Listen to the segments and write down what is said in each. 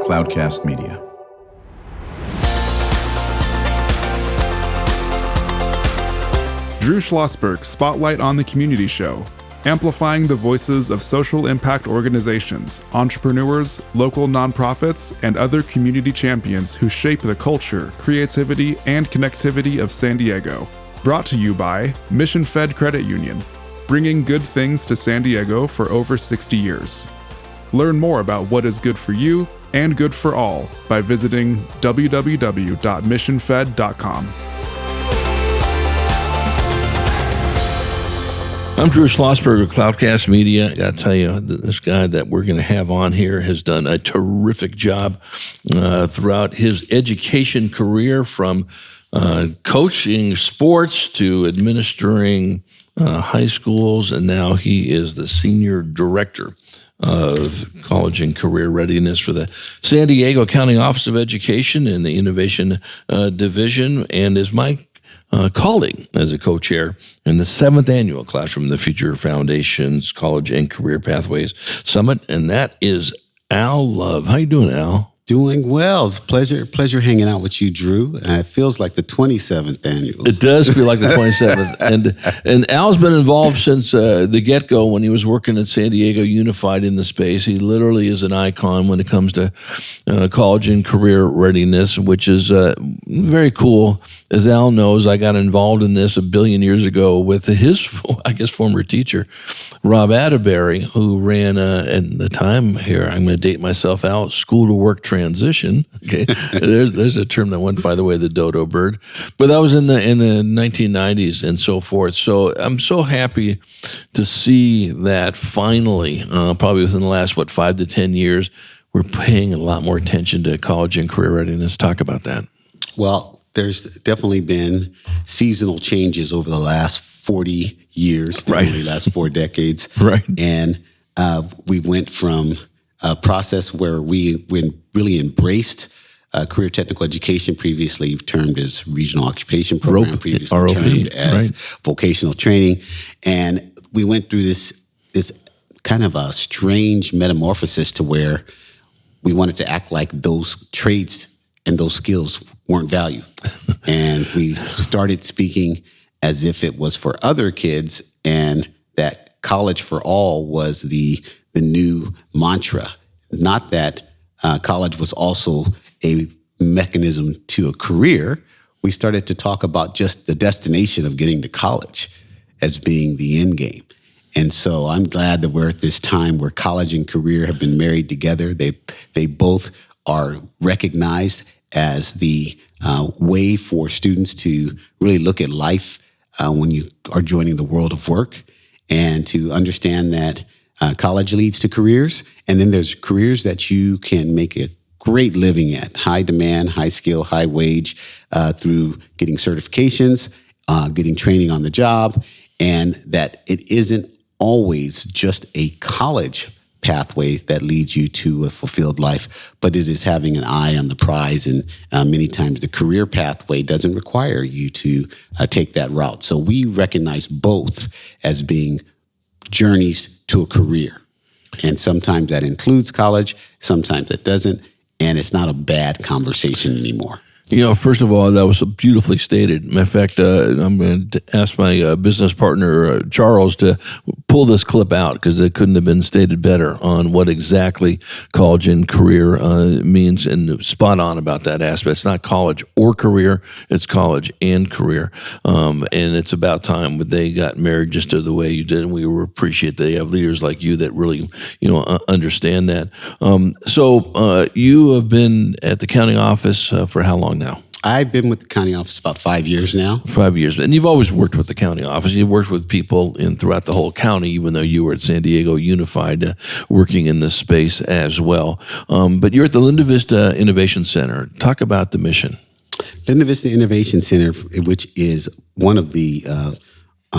Cloudcast Media. Drew Schlosberg Spotlight on the Community Show, amplifying the voices of social impact organizations, entrepreneurs, local nonprofits, and other community champions who shape the culture, creativity, and connectivity of San Diego. Brought to you by Mission Fed Credit Union, bringing good things to San Diego for over 60 years. Learn more about what is good for you and good for all by visiting www.missionfed.com. I'm Drew Schlosberg of Cloudcast Media. I got to tell you, this guy that we're going to have on here has done a terrific job throughout his education career, from coaching sports to administering high schools, and now he is the Senior Director of College and Career Readiness for the San Diego County Office of Education in the Innovation Division, and is my colleague as a co-chair in the 7th Annual Classroom in the Future Foundation's College and Career Pathways Summit, and that is Al Love. How you doing, Al? Doing well. Pleasure hanging out with you, Drew. It feels like the 27th annual. It does feel like the 27th. And Al's been involved since the get-go when he was working at San Diego Unified in the space. He literally is an icon when it comes to college and career readiness, which is very cool. As Al knows, I got involved in this a billion years ago with his, I guess, former teacher, Rob Atterbury, who ran, at the time here, I'm going to date myself out, school-to-work transition. Okay, there's a term that went by the way, the dodo bird. But that was in the 1990s and so forth. So I'm so happy to see that finally, probably within the last, 5 to 10 years, we're paying a lot more attention to college and career readiness. Talk about that. Well, there's definitely been seasonal changes over the last 40 years, definitely the last 4 decades. Right. And we went from a process where we really embraced career technical education, previously termed as regional occupation program, previously ROP, termed as vocational training. And we went through this kind of a strange metamorphosis to where we wanted to act like those trades and those skills weren't valued. And we started speaking as if it was for other kids, and that college for all was the new mantra. Not that college was also a mechanism to a career. We started to talk about just the destination of getting to college as being the end game. And so I'm glad that we're at this time where college and career have been married together. They both are recognized as the way for students to really look at life when you are joining the world of work, and to understand that college leads to careers, and then there's careers that you can make a great living at, high demand, high skill, high wage, through getting certifications, getting training on the job, and that it isn't always just a college pathway that leads you to a fulfilled life, but it is having an eye on the prize. And many times the career pathway doesn't require you to take that route. So we recognize both as being journeys to a career. And sometimes that includes college, sometimes it doesn't, and it's not a bad conversation anymore. You know, first of all, that was beautifully stated. Matter of fact, I'm going to ask my business partner, Charles, to pull this clip out, because it couldn't have been stated better on what exactly college and career means, and spot on about that aspect. It's not college or career, it's college and career. And it's about time they got married just to the way you did, and we appreciate that they have leaders like you that really, understand that. So you have been at the county office for how long now? I've been with the county office about 5 years now. 5 years. And you've always worked with the county office. You've worked with people throughout the whole county, even though you were at San Diego Unified working in this space as well. But you're at the Linda Vista Innovation Center. Talk about the mission. Linda Vista Innovation Center, which is one of the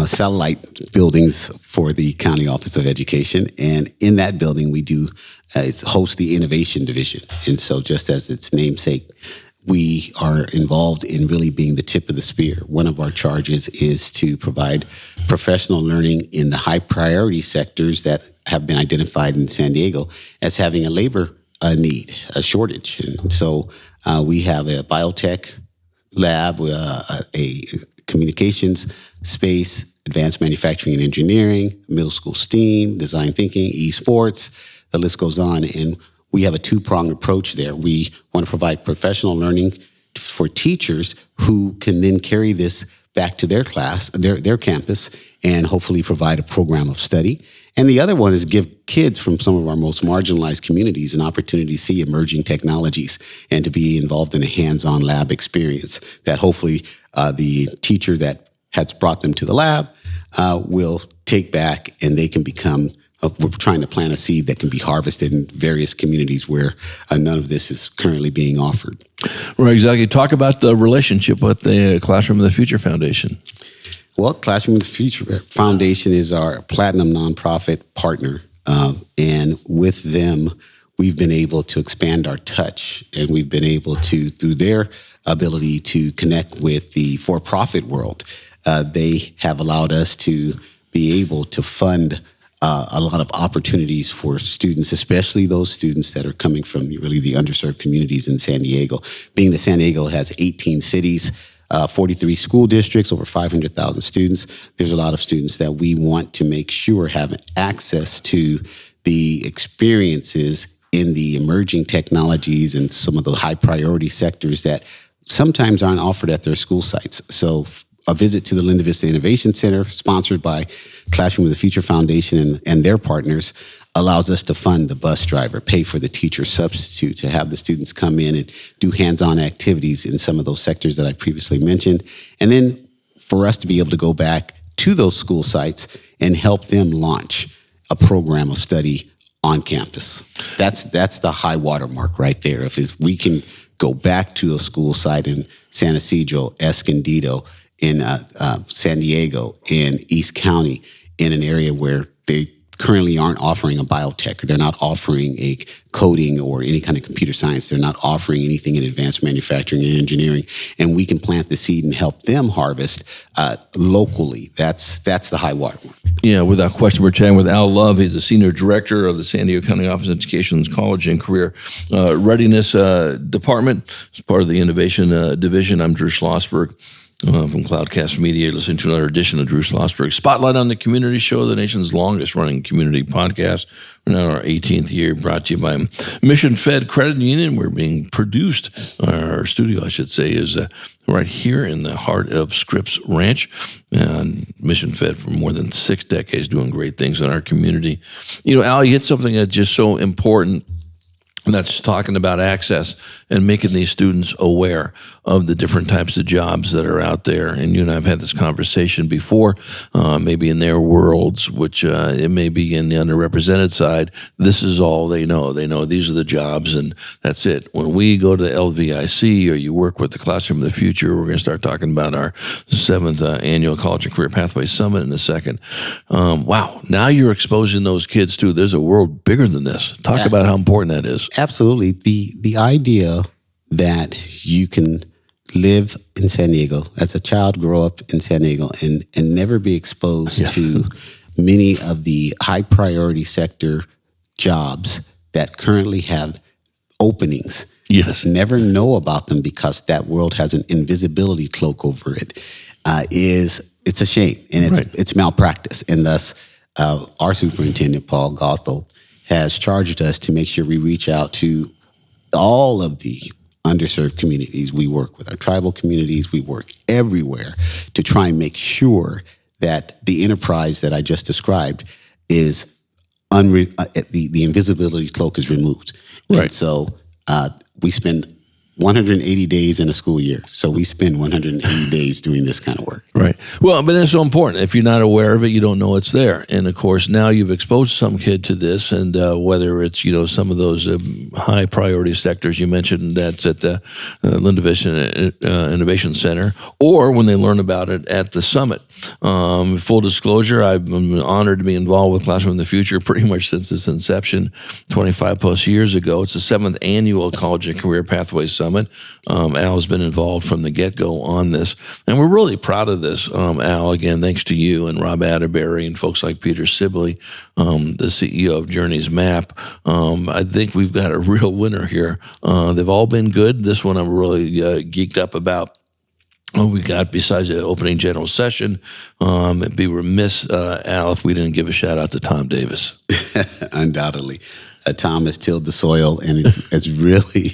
satellite buildings for the County Office of Education. And in that building, we do host the Innovation Division. And so just as its namesake, we are involved in really being the tip of the spear. One of our charges is to provide professional learning in the high priority sectors that have been identified in San Diego as having a labor a need, a shortage. And so we have a biotech lab, a communications space, advanced manufacturing and engineering, middle school STEAM, design thinking, esports, the list goes on. And we have a two-pronged approach there. We want to provide professional learning for teachers who can then carry this back to their class, their campus, and hopefully provide a program of study. And the other one is give kids from some of our most marginalized communities an opportunity to see emerging technologies and to be involved in a hands-on lab experience that hopefully the teacher that has brought them to the lab will take back, and they can become, we're trying to plant a seed that can be harvested in various communities where none of this is currently being offered. Right, exactly. Talk about the relationship with the Classroom of the Future Foundation. Well, Classroom of the Future Foundation is our platinum nonprofit partner. And with them, we've been able to expand our touch, and we've been able to, through their ability to connect with the for-profit world, they have allowed us to be able to fund a lot of opportunities for students, especially those students that are coming from really the underserved communities in San Diego. Being that San Diego has 18 cities, 43 school districts, over 500,000 students, there's a lot of students that we want to make sure have access to the experiences in the emerging technologies and some of the high priority sectors that sometimes aren't offered at their school sites. So a visit to the Linda Vista Innovation Center, sponsored by Classroom of the Future Foundation and their partners, allows us to fund the bus driver, pay for the teacher substitute, to have the students come in and do hands-on activities in some of those sectors that I previously mentioned. And then for us to be able to go back to those school sites and help them launch a program of study on campus. That's the high water mark right there. If we can go back to a school site in San Ysidro, Escondido, in San Diego, in East County, in an area where they currently aren't offering a biotech, they're not offering a coding or any kind of computer science, they're not offering anything in advanced manufacturing and engineering, and we can plant the seed and help them harvest locally. That's the high watermark. Yeah, without question. We're chatting with Al Love. He's the Senior Director of the San Diego County Office of Education's College and Career Readiness Department. As part of the Innovation Division, I'm Drew Schlosberg. From Cloudcast Media, listening to another edition of Drew Schlosberg Spotlight on the Community Show, the nation's longest-running community podcast. We're now in our 18th year, brought to you by Mission Fed Credit Union. We're being produced, our studio, I should say, is right here in the heart of Scripps Ranch. And Mission Fed for more than 6 decades, doing great things in our community. You know, Al, you hit something that's just so important. And that's talking about access and making these students aware of the different types of jobs that are out there. And you and I have had this conversation before, maybe in their worlds, which it may be in the underrepresented side. This is all they know. They know these are the jobs, and that's it. When we go to LVIC or you work with the Classroom of the Future, we're going to start talking about our 7th annual College and Career Pathways Summit in a second. Wow, now you're exposing those kids to, there's a world bigger than this. Talk about how important that is. Absolutely. The idea that you can live in San Diego, as a child, grow up in San Diego, and never be exposed to many of the high priority sector jobs that currently have openings. Yes. Never know about them because that world has an invisibility cloak over it. It's a shame, and it's malpractice. And thus, our superintendent, Paul Gothel, has charged us to make sure we reach out to all of the underserved communities we work with, our tribal communities. We work everywhere to try and make sure that the enterprise that I just described is the invisibility cloak is removed. Right. And so we spend 180 days in a school year. So we spend 180 days doing this kind of work. Right. Well, but it's so important. If you're not aware of it, you don't know it's there. And of course, now you've exposed some kid to this, and whether it's, some of those high priority sectors you mentioned, that's at the Linda Vista Innovation Center, or when they learn about it at the summit. Full disclosure, I've been honored to be involved with Classroom of the Future pretty much since its inception 25 plus years ago. It's the 7th annual College and Career Pathways Summit. Summit. Al's been involved from the get-go on this, and we're really proud of this. Al, again, thanks to you and Rob Atterbury and folks like Peter Sibley, the CEO of Journey's Map. I think we've got a real winner here. They've all been good. This one I'm really geeked up about. We got, besides the opening general session, it'd be remiss, Al, if we didn't give a shout out to Tom Davis. Undoubtedly. Tom has tilled the soil and has really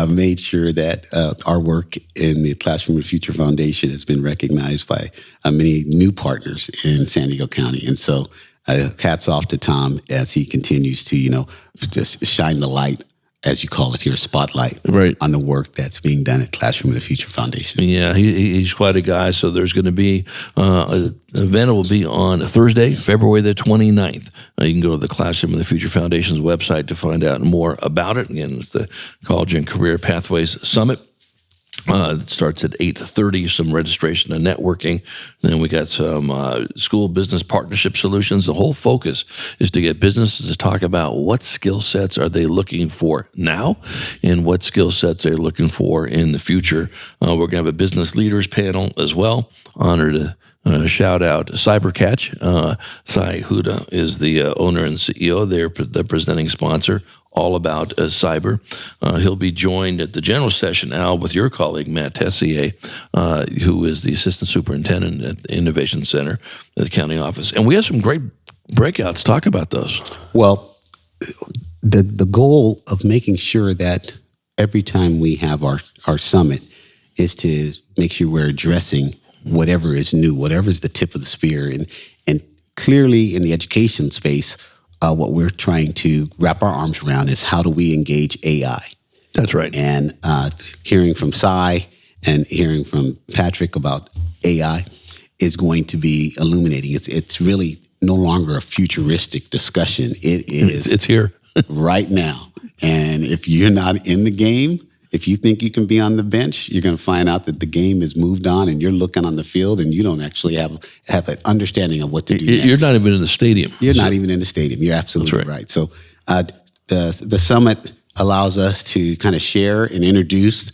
made sure that our work in the Classroom of the Future Foundation has been recognized by many new partners in San Diego County. And so hats off to Tom as he continues to, just shine the light, as you call it here, spotlight, right, on the work that's being done at Classroom of the Future Foundation. Yeah, he's quite a guy. So there's going to be, an event will be on Thursday, February the 29th. You can go to the Classroom of the Future Foundation's website to find out more about it. Again, it's the College and Career Pathways Summit. It starts at 8:30, some registration and networking. Then we got some school business partnership solutions. The whole focus is to get businesses to talk about what skill sets are they looking for now and what skill sets they're looking for in the future. We're going to have a business leaders panel as well. Honored to shout out Cybercatch. Sai Huda is the owner and CEO. They're the presenting sponsor. All about cyber. He'll be joined at the general session, Al, with your colleague, Matt Tessier, who is the Assistant Superintendent at the Innovation Center at the county office. And we have some great breakouts. Talk about those. Well, the goal of making sure that every time we have our summit is to make sure we're addressing whatever is new, whatever is the tip of the spear. And clearly in the education space, what we're trying to wrap our arms around is how do we engage AI? That's right. And hearing from Cy and hearing from Patrick about AI is going to be illuminating. It's really no longer a futuristic discussion. It's here right now. And if you're not in the game, if you think you can be on the bench, you're going to find out that the game has moved on and you're looking on the field and you don't actually have an understanding of what to do next. You're not even in the stadium. You're not even in the stadium. You're absolutely right. So the summit allows us to kind of share and introduce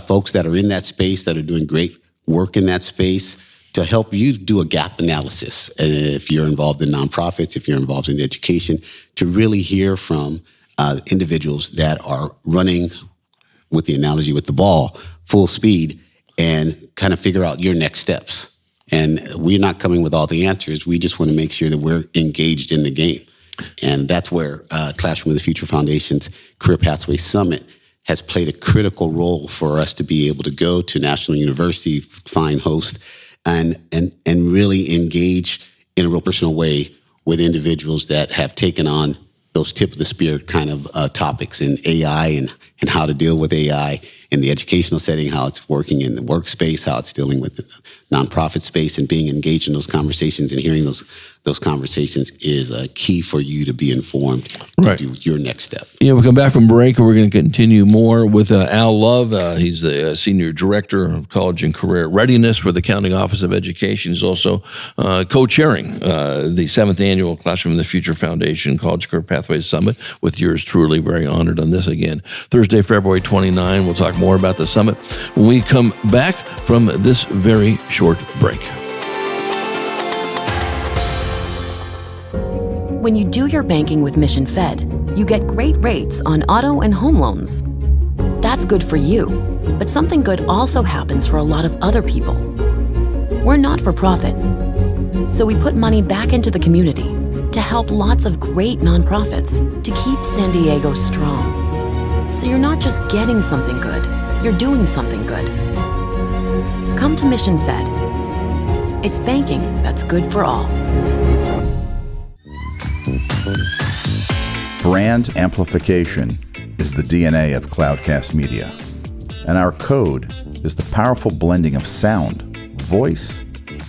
folks that are in that space, that are doing great work in that space, to help you do a gap analysis. And if you're involved in nonprofits, if you're involved in education, to really hear from individuals that are running, with the analogy with the ball, full speed, and kind of figure out your next steps. And we're not coming with all the answers. We just want to make sure that we're engaged in the game. And that's where Classroom of the Future Foundation's Career Pathways Summit has played a critical role for us to be able to go to National University, find host, and really engage in a real personal way with individuals that have taken on those tip of the spear kind of topics in AI and how to deal with AI in the educational setting, how it's working in the workspace, how it's dealing with the nonprofit space, and being engaged in those conversations and hearing those conversations is key for you to be informed to do your next step. Yeah, we'll come back from break and we're going to continue more with Al Love. He's the Senior Director of College and Career Readiness for the County Office of Education. He's also co-chairing the 7th Annual Classroom of the Future Foundation College Career Pathways Summit with yours truly. Very honored on this again. Thursday, February 29. We'll talk more about the summit when we come back from this very short break. When you do your banking with Mission Fed, you get great rates on auto and home loans. That's good for you, but something good also happens for a lot of other people. We're not for profit, so we put money back into the community to help lots of great nonprofits to keep San Diego strong. So you're not just getting something good, you're doing something good. Come to Mission Fed. It's banking that's good for all. Brand amplification is the DNA of Cloudcast Media, and our code is the powerful blending of sound, voice,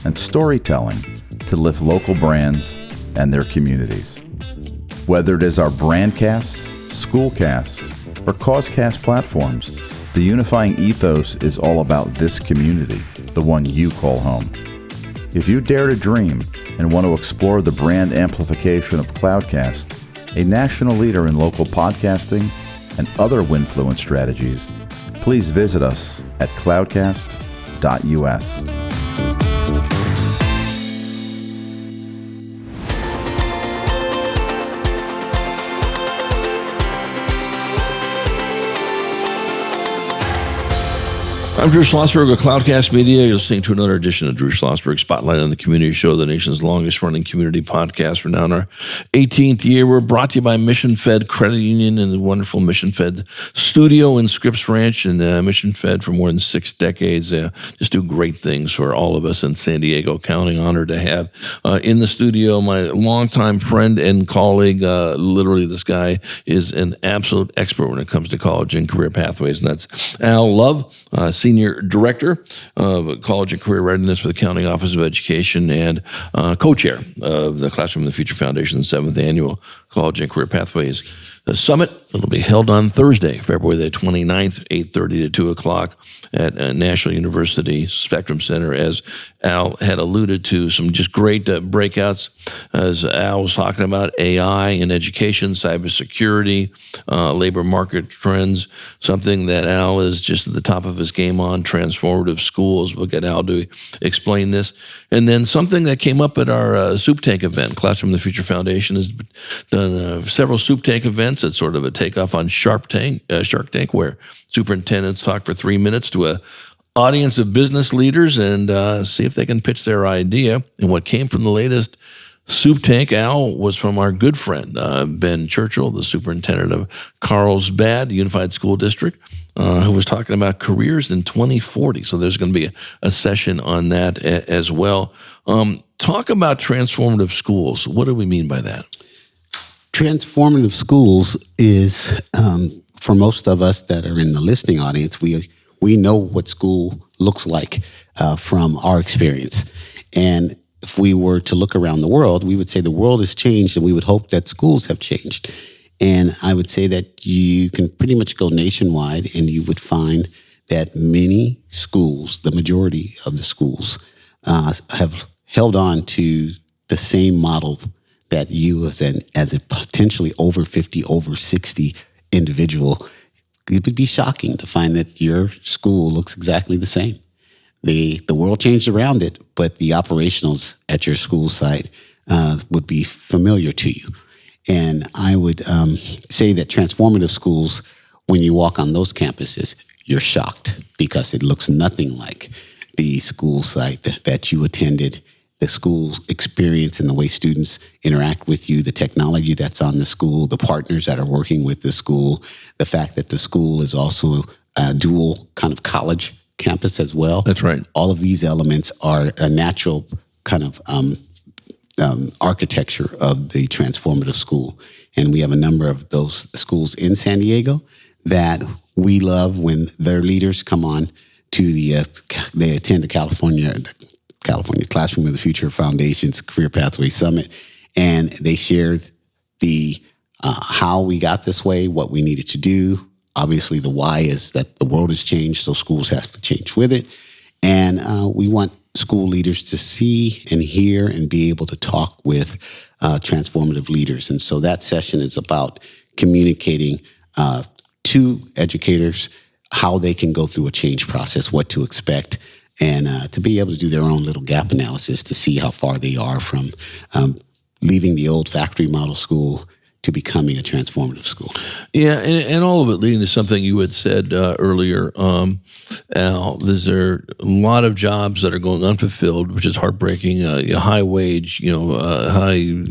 and storytelling to lift local brands and their communities. Whether it is our Brandcast, Schoolcast, or Causecast platforms, the unifying ethos is all about this community, the one you call home. If you dare to dream and want to explore the brand amplification of Cloudcast, a national leader in local podcasting and other Winfluence strategies, please visit us at cloudcast.us. I'm Drew Schlosberg of Cloudcast Media. You're listening to another edition of Drew Schlosberg Spotlight on the Community Show, the nation's longest-running community podcast. We're now in our 18th year. We're brought to you by Mission Fed Credit Union and the wonderful Mission Fed studio in Scripps Ranch. And Mission Fed for more than 6 decades just do great things for all of us in San Diego County. Honored to have in the studio my longtime friend and colleague. Literally, this guy is an absolute expert when it comes to college and career pathways, and that's Al Love, Senior Director of College and Career Readiness for the County Office of Education and co-chair of the Classroom of the Future Foundation's 7th Annual College and Career Pathways Summit. It'll be held on Thursday, February the 29th, 8:30 to 2 o'clock at National University Spectrum Center. As Al had alluded to, some just great breakouts, as Al was talking about AI in education, cybersecurity, labor market trends, something that Al is just at the top of his game on, transformative schools. We'll get Al to explain this. And then something that came up at our Soup Tank event. Classroom of the Future Foundation has done several Soup Tank events. It's sort of a takeoff on Shark Tank, where superintendents talk for 3 minutes to a audience of business leaders and see if they can pitch their idea. And what came from the latest Soup Tank, Al, was from our good friend, Ben Churchill, the superintendent of Carlsbad Unified School District, who was talking about careers in 2040. So there's going to be a session on that as well. Talk about transformative schools. What do we mean by that? Transformative schools is, for most of us that are in the listening audience, we know what school looks like from our experience. And if we were to look around the world, we would say the world has changed, and we would hope that schools have changed. And I would say that you can pretty much go nationwide, and you would find that many schools, the majority of the schools, have held on to the same model that you as a potentially over 50, over 60 individual, it would be shocking to find that your school looks exactly the same. The world changed around it, but the operationals at your school site would be familiar to you. And I would say that transformative schools, when you walk on those campuses, you're shocked because it looks nothing like the school site that you attended, the school's experience and the way students interact with you, the technology that's on the school, the partners that are working with the school, the fact that the school is also a dual kind of college campus as well. That's right. All of these elements are a natural kind of architecture of the transformative school. And we have a number of those schools in San Diego that we love when their leaders come on to they attend the California Classroom of the Future Foundation's Career Pathways Summit, and they shared the how we got this way, what we needed to do. Obviously, the why is that the world has changed, so schools have to change with it. And we want school leaders to see and hear and be able to talk with transformative leaders. And so that session is about communicating to educators how they can go through a change process, what to expect, and to be able to do their own little gap analysis to see how far they are from leaving the old factory model school to becoming a transformative school. Yeah, and all of it leading to something you had said earlier, Al. There's a lot of jobs that are going unfulfilled, which is heartbreaking. High wage, high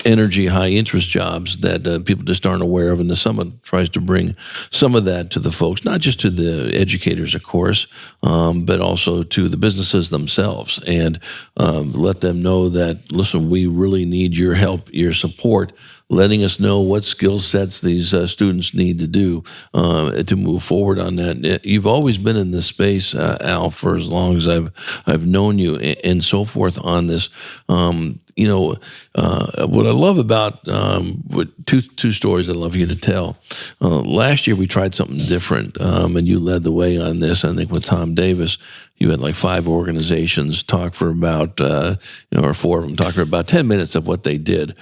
energy, high interest jobs that people just aren't aware of. And the summit tries to bring some of that to the folks, not just to the educators, of course, but also to the businesses themselves, and let them know that, listen, we really need your help, your support, letting us know what skill sets these students need to do to move forward on that. You've always been in this space, Al, for as long as I've known you, and so forth on this. What I love about two stories I'd love you to tell. Last year we tried something different, and you led the way on this. I think with Tom Davis, you had like 5 organizations talk for about, or 4 of them talk for about 10 minutes of what they did.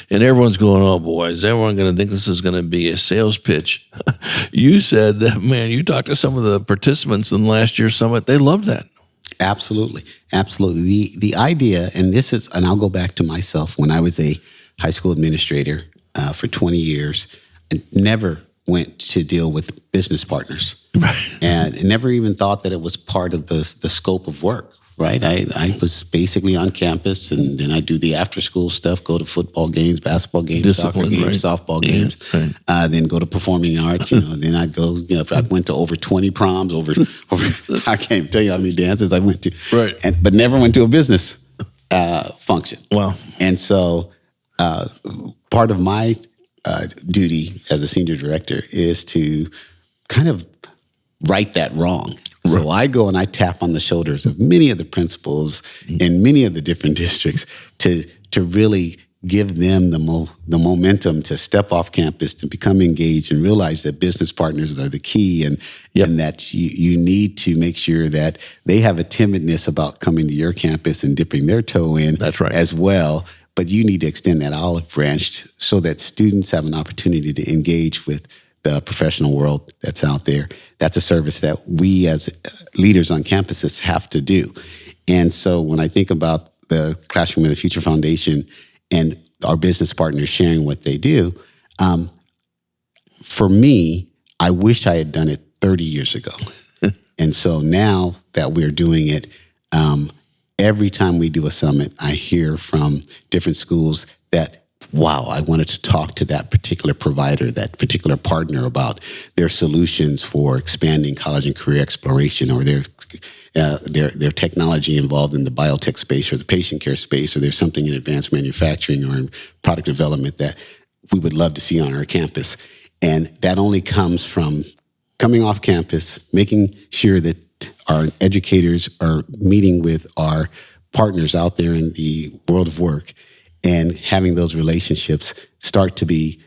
And everyone's going, oh boy, is everyone going to think this is going to be a sales pitch You said that, man, you talked to some of the participants in last year's summit. They loved that. Absolutely. The idea, and I'll go back to myself when I was a high school administrator for 20 years, and never went to deal with business partners. Right. And never even thought that it was part of the scope of work, right? I was basically on campus, and then I do the after-school stuff, go to football games, basketball games, soccer games, right. softball games, right. Then go to performing arts, then I'd go, I went to over 20 proms, over I can't tell you how many dances I went to, right. But never went to a business function. Wow. And so part of my duty as a senior director is to kind of right that wrong. Right. So I go and I tap on the shoulders of many of the principals in many of the different districts to really give them the momentum to step off campus, to become engaged and realize that business partners are the key, and that you need to make sure that they have a timidness about coming to your campus and dipping their toe in. That's right. As well. But you need to extend that olive branch so that students have an opportunity to engage with the professional world that's out there. That's a service that we as leaders on campuses have to do. And so when I think about the Classroom of the Future Foundation and our business partners sharing what they do, for me, I wish I had done it 30 years ago. And so now that we're doing it, every time we do a summit, I hear from different schools that, wow, I wanted to talk to that particular provider, that particular partner about their solutions for expanding college and career exploration, or their technology involved in the biotech space or the patient care space, or there's something in advanced manufacturing or in product development that we would love to see on our campus. And that only comes from coming off campus, making sure that our educators are meeting with our partners out there in the world of work, and having those relationships start to be,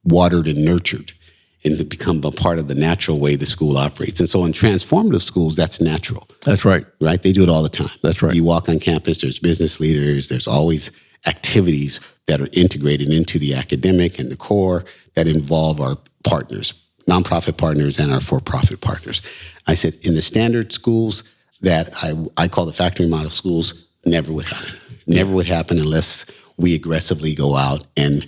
watered and nurtured, and to become a part of the natural way the school operates. And so in transformative schools, that's natural. That's right. Right? They do it all the time. That's right. You walk on campus, there's business leaders, there's always activities that are integrated into the academic and the core that involve our partners, nonprofit partners and our for-profit partners. I said, in the standard schools that I call the factory model schools, never would happen. Never would happen unless we aggressively go out and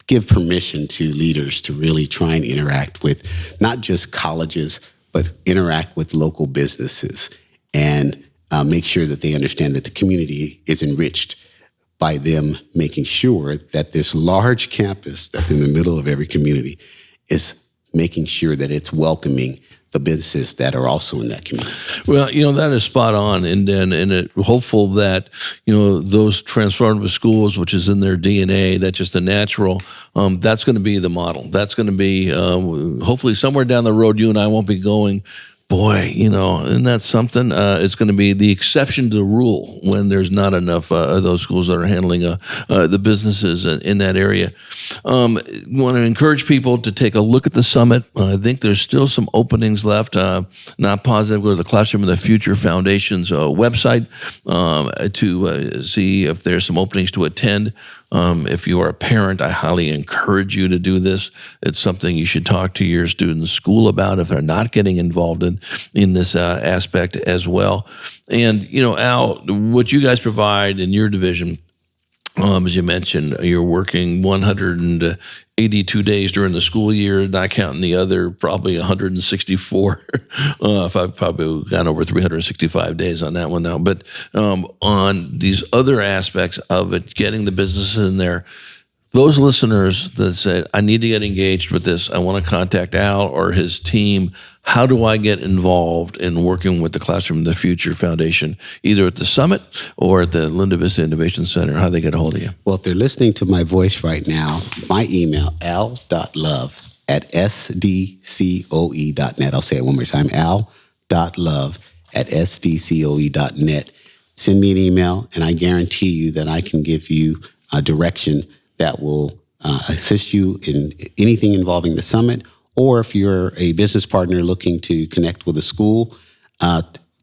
give permission to leaders to really try and interact with not just colleges, but interact with local businesses and make sure that they understand that the community is enriched by them making sure that this large campus that's in the middle of every community is making sure that it's welcoming the businesses that are also in that community. Well, that is spot on, and hopeful that those transformative schools, which is in their DNA, that's just a natural. That's going to be the model. That's going to be hopefully somewhere down the road. You and I won't be going, boy, isn't that something? It's going to be the exception to the rule when there's not enough of those schools that are handling the businesses in that area. Want to encourage people to take a look at the summit. I think there's still some openings left. Not positive. Go to the Classroom of the Future Foundation's website to see if there's some openings to attend. If you are a parent, I highly encourage you to do this. It's something you should talk to your students' school about if they're not getting involved in this aspect as well. And, Al, what you guys provide in your division, as you mentioned, you're working 182 days during the school year, not counting the other probably 164. I've probably gone over 365 days on that one now. But on these other aspects of it, getting the businesses in there, those listeners that said, I need to get engaged with this, I want to contact Al or his team, how do I get involved in working with the Classroom of the Future Foundation, either at the summit or at the Linda Vista Innovation Center? How do they get a hold of you? Well, if they're listening to my voice right now, my email, al.love@sdcoe.net. I'll say it one more time, al.love@sdcoe.net. Send me an email, and I guarantee you that I can give you a direction that will assist you in anything involving the summit. Or if you're a business partner looking to connect with a school,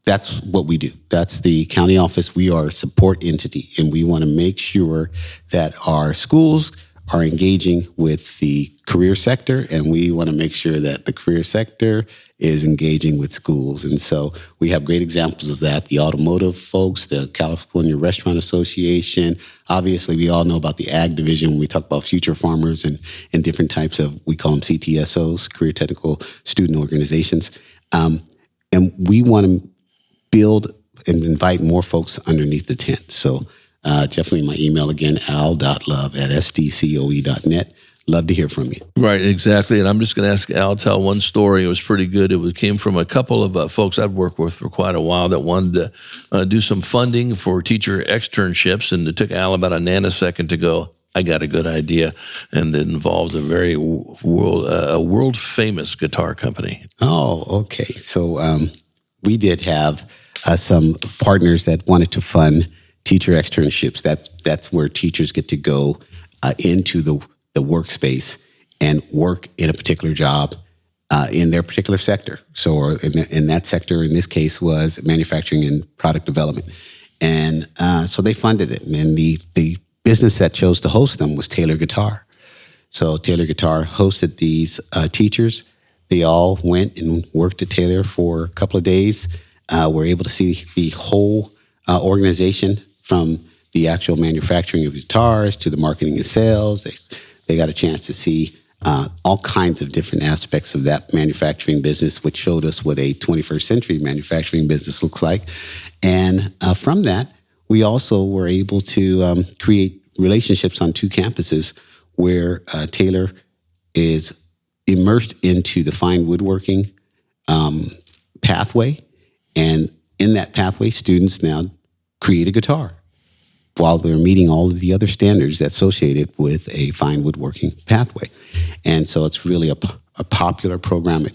that's what we do. That's the county office. We are a support entity, and we want to make sure that our schools are engaging with the career sector, and we want to make sure that the career sector is engaging with schools. And so we have great examples of that. The automotive folks, the California Restaurant Association. Obviously, we all know about the ag division when we talk about future farmers and different types of, we call them CTSOs, Career Technical Student Organizations. And we want to build and invite more folks underneath the tent. So definitely my email again, al.love@sdcoe.net. Love to hear from you. Right, exactly. And I'm just going to ask Al to tell one story. It was pretty good. Came from a couple of folks I've worked with for quite a while that wanted to do some funding for teacher externships. And it took Al about a nanosecond to go, I got a good idea. And it involved a very world famous guitar company. Oh, okay. So we did have some partners that wanted to fund teacher externships. That's where teachers get to go into the workspace and work in a particular job in their particular sector. So in that sector, in this case, was manufacturing and product development. And so they funded it. And the business that chose to host them was Taylor Guitar. So Taylor Guitar hosted these teachers. They all went and worked at Taylor for a couple of days. Were able to see the whole organization from the actual manufacturing of guitars to the marketing and sales. They got a chance to see all kinds of different aspects of that manufacturing business, which showed us what a 21st century manufacturing business looks like. And from that, we also were able to create relationships on 2 campuses where Taylor is immersed into the fine woodworking pathway. And in that pathway, students now create a guitar while they're meeting all of the other standards that's associated with a fine woodworking pathway. And so it's really a popular program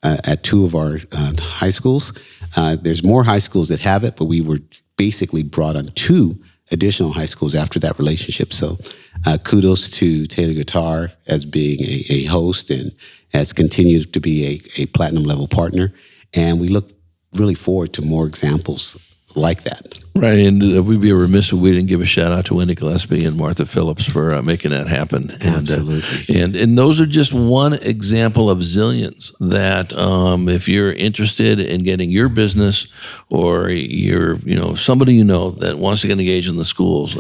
at 2 of our high schools. There's more high schools that have it, but we were basically brought on 2 additional high schools after that relationship. So kudos to Taylor Guitar as being a host and has continued to be a platinum level partner. And we look really forward to more examples like that. Right, and we'd be remiss if we didn't give a shout out to Wendy Gillespie and Martha Phillips for making that happen. Absolutely. And those are just one example of zillions that if you're interested in getting your business or somebody that wants to get engaged in the schools,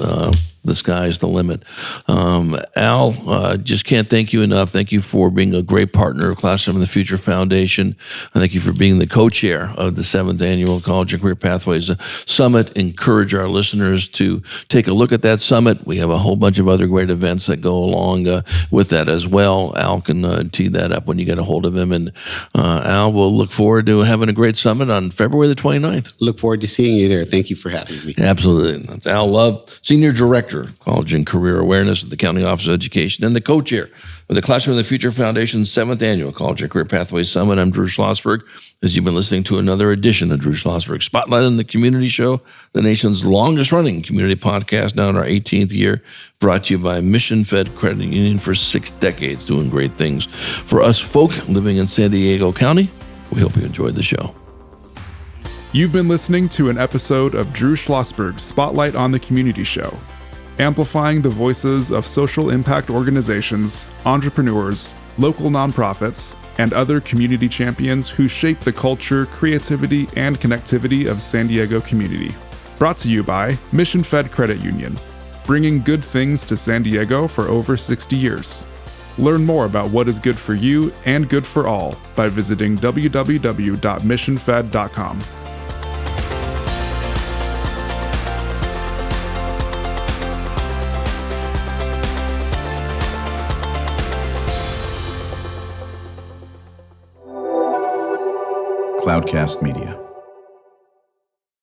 the sky's the limit. Al, just can't thank you enough. Thank you for being a great partner of Classroom of the Future Foundation. Thank you for being the co-chair of the 7th Annual College and Career Pathways Summit. Encourage our listeners to take a look at that summit. We have a whole bunch of other great events that go along with that as well. Al can tee that up when you get a hold of him. And Al, we'll look forward to having a great summit on February the 29th. Look forward to seeing you there. Thank you for having me. Absolutely. That's Al Love, Senior Director, College and Career Awareness at the County Office of Education, and the co-chair of the Classroom of the Future Foundation's 7th Annual College and Career Pathways Summit. I'm Drew Schlosberg, as you've been listening to another edition of Drew Schlosberg Spotlight on the Community Show, the nation's longest-running community podcast, now in our 18th year, brought to you by Mission Fed Credit Union for 6 decades, doing great things for us folk living in San Diego County. We hope you enjoyed the show. You've been listening to an episode of Drew Schlosberg's Spotlight on the Community Show, amplifying the voices of social impact organizations, entrepreneurs, local nonprofits, and other community champions who shape the culture, creativity, and connectivity of San Diego community. Brought to you by Mission Fed Credit Union, bringing good things to San Diego for over 60 years. Learn more about what is good for you and good for all by visiting www.missionfed.com. Cloudcast Media.